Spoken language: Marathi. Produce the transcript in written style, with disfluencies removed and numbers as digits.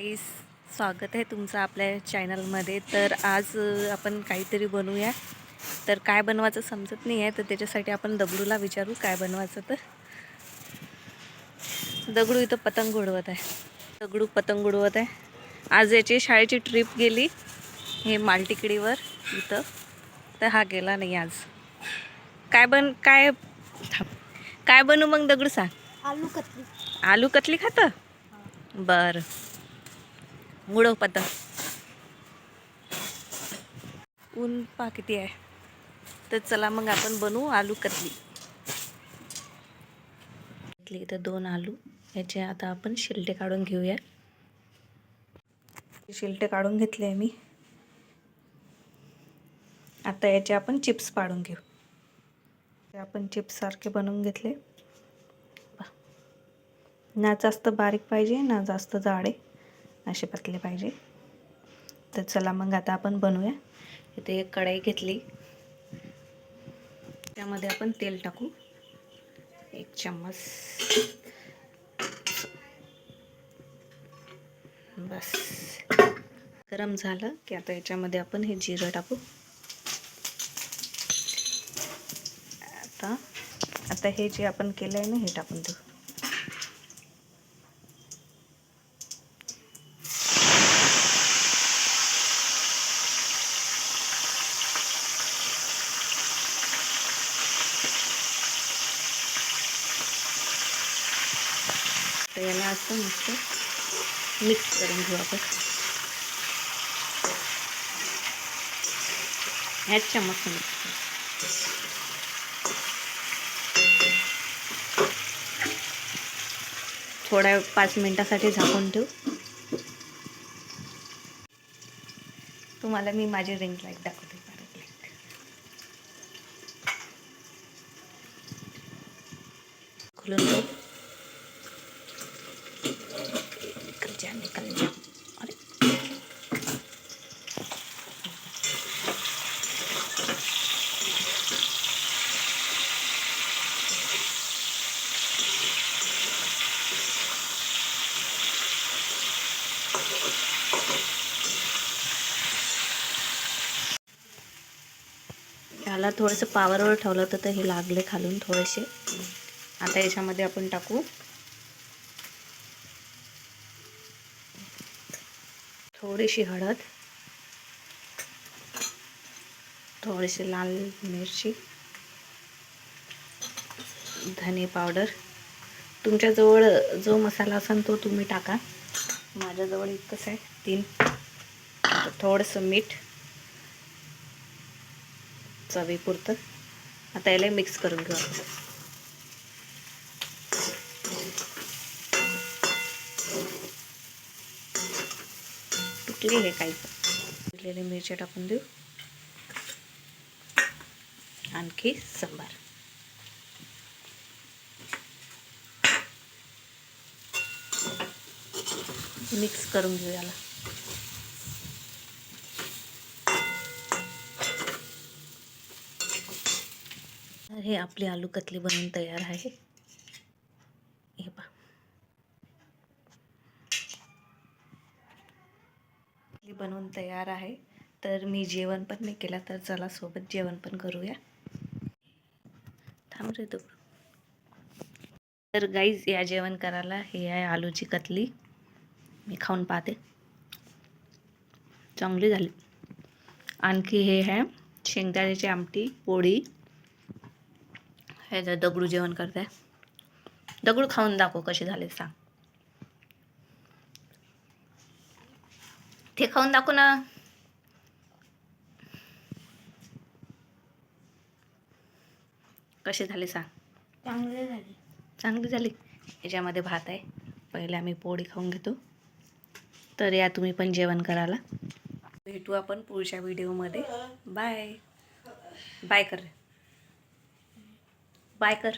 गाईस, स्वागत आहे तुमचं आपल्या चॅनलमध्ये. तर आज आपण काहीतरी बनवूया. तर काय बनवायचं समजत नाही आहे, तर त्याच्यासाठी आपण दगडूला विचारू काय बनवायचं. तर दगडू इथं पतंग उडवत आहे. दगडू पतंग उडवत आहे. आज याची शाळेची ट्रिप गेली हे मालटेकडीवर इथं, तर हा गेला नाही आज. काय बनवू मग दगडू सांग. आलू कतली. आलू कतली खातं? बरं, उडव पतंग. ऊन पा किती आहे. तर चला मग आपण बनवू आलू कतली. इथं 2 आलू, याचे आता आपण शिलटे काढून घेऊया. शिलटे काढून घेतले आहे मी. आता याचे आपण चिप्स पाडून घेऊ. आपण चिप्स सारखे बनवून घेतले. ना जास्त बारीक पाहिजे ना जास्त जाडे, असे पतले पाहिजे. तर चला मग आता आपण बनवूया. इथे एक कढई घेतली, त्यामध्ये आपण तेल टाकू 1 चम्मच. बस गरम झालं की आता याच्यामध्ये आपण हे जिरं टाकू. आता हे जे आपण केलं आहे ना, हे टाकून देऊ. तर याला असं मस्त मिक्स करून घेऊ आपण. ह्याच चम्मच मिक्स. थोड्या 5 मिनिटासाठी झाकून ठेवू. तुम्हाला मी माझी रिंग लाईट दाखवते. खुलून ठेवू. निकल जा. अरे याला थोडंसं पावरवर ठेवलं तर हे लागले खालून थोडेसे. आता याच्यामध्ये आपण टाकू थोडीशी हळद, थोडीशी लाल मिरची, धने पावडर. तुमच्याजवळ जो मसाला असेल तो तुम्ही टाका. माझ्याजवळ इतकंच आहे 3. थोडंसं मीठ चवीपुरतं. आता याला मिक्स करून घेऊ आपण. तुटली हे काही तुटलेली मिरची टाकून देऊ. आणखी सांबार. मिक्स करून घेऊ याला. हे आपली आलू कतली बनवून तयार आहे. हे पहा, बनवून तयार आहे. तर मी जेवण पण नाही केला, तर चला सोबत जेवण पण करूया. थांब रे तू. तर गाईज, या जेवण करायला हे आहे आलूची कतली. मी खाऊन पाहते. चांगली झाली. आणखी हे आहे शेंगदाण्याची आमटी, पोळी. हे दगडू जेवण करते. दगडू खाऊन दाखव कसे झाले सांग. ते खाऊन दाखव ना. कसे झाले सांग. चांगले झाले. चांगली झाली. याच्यामध्ये भात आहे. पहिले आम्ही पोळी खाऊन घेतो. तर या तुम्ही पण जेवण करायला. भेटू आपण पुढच्या व्हिडिओमध्ये. बाय. बाय कर. बाय कर.